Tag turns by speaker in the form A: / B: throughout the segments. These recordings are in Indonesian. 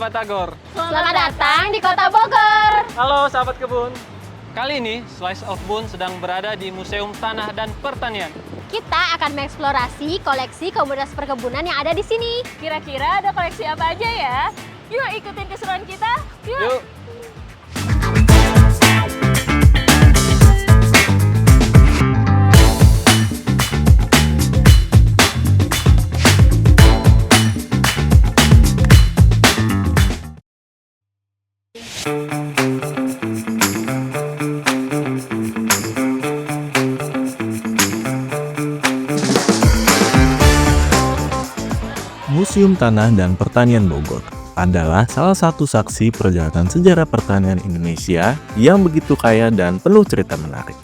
A: Batagor.
B: Selamat datang di Kota Bogor.
A: Halo sahabat kebun. Kali ini Slice of Boon sedang berada di Museum Tanah dan Pertanian.
B: Kita akan mengeksplorasi koleksi komoditas perkebunan yang ada di sini.
C: Kira-kira ada koleksi apa aja ya? Yuk ikutin keseruan kita.
A: Yuk.
D: Museum Tanah dan Pertanian Bogor adalah salah satu saksi perjalanan sejarah pertanian Indonesia yang begitu kaya dan penuh cerita menarik.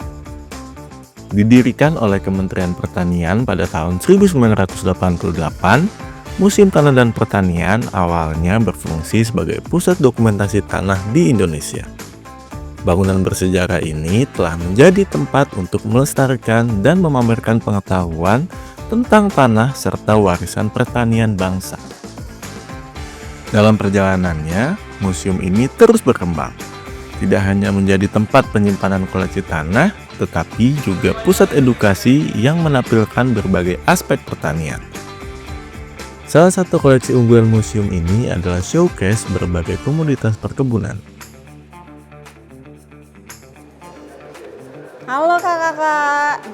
D: Didirikan oleh Kementerian Pertanian pada tahun 1988, Museum Tanah dan Pertanian awalnya berfungsi sebagai pusat dokumentasi tanah di Indonesia. Bangunan bersejarah ini telah menjadi tempat untuk melestarikan dan memamerkan pengetahuan tentang tanah serta warisan pertanian bangsa. Dalam perjalanannya, museum ini terus berkembang. Tidak hanya menjadi tempat penyimpanan koleksi tanah, tetapi juga pusat edukasi yang menampilkan berbagai aspek pertanian. Salah satu koleksi unggulan museum ini adalah showcase berbagai komoditas perkebunan.
E: Halo kakak-kakak,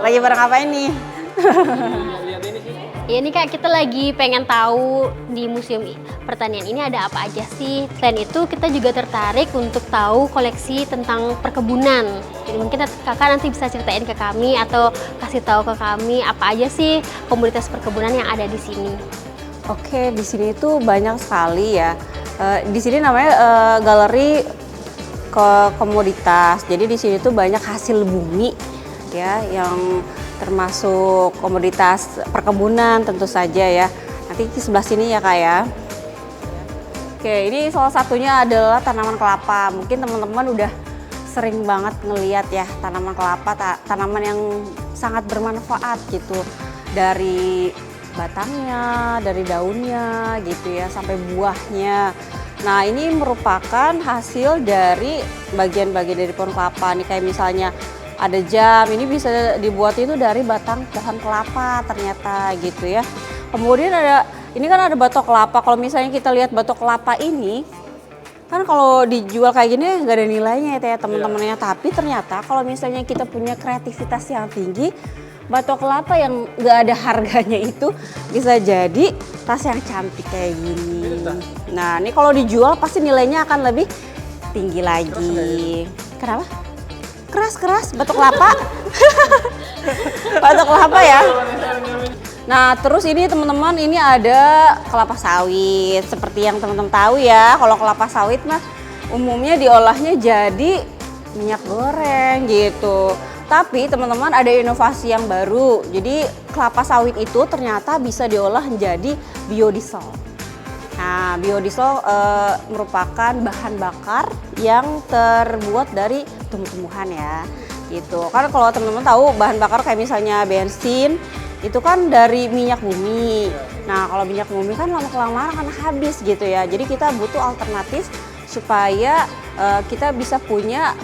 E: lagi bareng apa ini?
A: Lihat ini sih.
B: Ya ini Kak, kita lagi pengen tahu di Museum Pertanian ini ada apa aja sih. Selain itu kita juga tertarik untuk tahu koleksi tentang perkebunan. Jadi mungkin kakak nanti bisa ceritain ke kami atau kasih tahu ke kami apa aja sih komoditas perkebunan yang ada di sini.
E: Oke, di sini tuh banyak sekali ya. Di sini namanya galeri komoditas. Jadi di sini tuh banyak hasil bumi ya yang termasuk komoditas perkebunan tentu saja ya. Nanti di sebelah sini ya Kak ya. Oke, ini salah satunya adalah tanaman kelapa. Mungkin teman-teman udah sering banget ngeliat ya tanaman kelapa, tanaman yang sangat bermanfaat gitu. Dari batangnya, dari daunnya gitu ya, sampai buahnya. Nah ini merupakan hasil dari bagian-bagian dari pohon kelapa. Nih kayak misalnya ada jam, ini bisa dibuat itu dari batang pohon kelapa ternyata gitu ya. Kemudian ini kan ada batok kelapa. Kalau misalnya kita lihat batok kelapa ini, kan kalau dijual kayak gini nggak ada nilainya ya teman-temannya. Tapi ternyata kalau misalnya kita punya kreativitas yang tinggi, batok kelapa yang nggak ada harganya itu bisa jadi tas yang cantik kayak gini. Nah ini kalau dijual pasti nilainya akan lebih tinggi lagi. Kenapa? Keras batok kelapa. Batok kelapa ya. Nah terus ini teman-teman, ini ada kelapa sawit. Seperti yang teman-teman tahu ya, kalau kelapa sawit mah umumnya diolahnya jadi minyak goreng gitu. Tapi teman-teman ada inovasi yang baru. Jadi kelapa sawit itu ternyata bisa diolah menjadi biodiesel. Nah biodiesel merupakan bahan bakar yang terbuat dari tumbuh-tumbuhan ya gitu. Kan kalau teman-teman tahu bahan bakar kayak misalnya bensin itu kan dari minyak bumi. Nah kalau minyak bumi kan lama-kelamaan akan habis gitu ya. Jadi kita butuh alternatif supaya kita bisa punya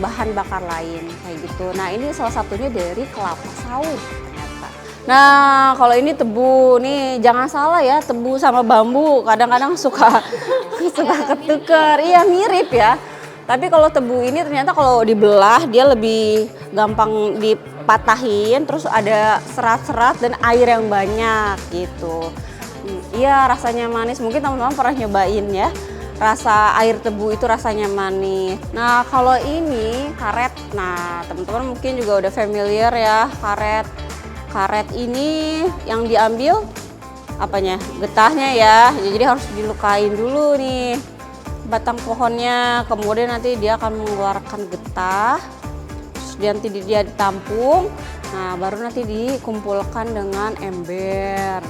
E: bahan bakar lain kayak gitu. Nah ini salah satunya dari kelapa sawit ternyata. Nah kalau ini tebu nih, jangan salah ya, tebu sama bambu kadang-kadang suka ketuker. Iya mirip ya. Tapi kalau tebu ini ternyata kalau dibelah dia lebih gampang dipatahin, terus ada serat-serat dan air yang banyak gitu. Iya rasanya manis, mungkin teman-teman pernah nyobain ya. Rasa air tebu itu rasanya manis. Nah kalau ini karet, nah teman-teman mungkin juga udah familiar ya karet. Karet ini yang diambil apanya? Getahnya ya, jadi harus dilukain dulu nih batang pohonnya, kemudian nanti dia akan mengeluarkan getah, terus nanti dia ditampung, nah baru nanti dikumpulkan dengan ember.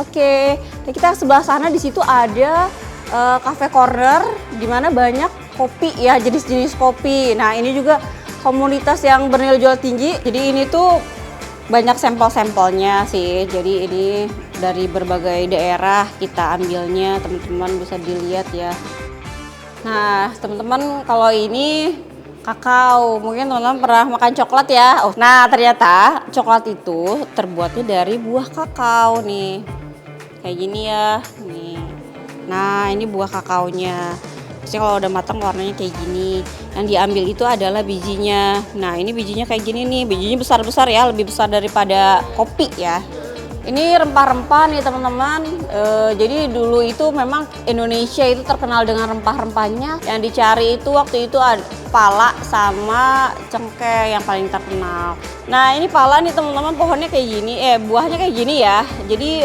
E: Oke, nah kita sebelah sana di situ ada cafe corner di mana banyak kopi ya, jenis-jenis kopi. Nah ini juga komunitas yang bernilai jual tinggi, jadi ini tuh banyak sampel-sampelnya sih. Jadi ini dari berbagai daerah kita ambilnya, teman-teman bisa dilihat ya. Nah, teman-teman kalau ini kakao, mungkin teman-teman pernah makan coklat ya. Oh, nah ternyata coklat itu terbuatnya dari buah kakao nih. Kayak gini ya, nih. Nah, ini buah kakaonya. Biasanya kalau udah matang warnanya kayak gini. Yang diambil itu adalah bijinya. Nah, ini bijinya kayak gini nih. Bijinya besar-besar ya, lebih besar daripada kopi ya. Ini rempah-rempah nih teman-teman. Jadi dulu itu memang Indonesia itu terkenal dengan rempah-rempahnya. Yang dicari itu waktu itu ada pala sama cengkeh yang paling terkenal. Nah ini pala nih teman-teman, pohonnya kayak gini, buahnya kayak gini ya. Jadi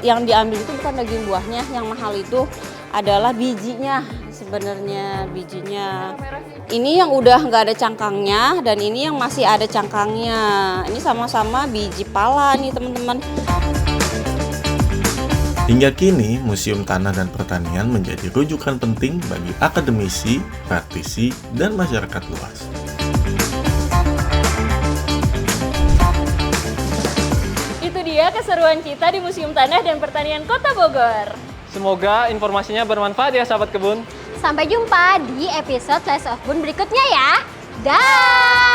E: yang diambil itu bukan daging buahnya, yang mahal itu adalah bijinya sebenarnya, bijinya. Ini yang udah nggak ada cangkangnya dan ini yang masih ada cangkangnya. Ini sama-sama biji pala nih teman-teman.
D: Hingga kini, Museum Tanah dan Pertanian menjadi rujukan penting bagi akademisi, praktisi, dan masyarakat luas.
C: Itu dia keseruan kita di Museum Tanah dan Pertanian Kota Bogor.
A: Semoga informasinya bermanfaat ya sahabat kebun.
B: Sampai jumpa di episode Slice of Bun berikutnya ya. Dah.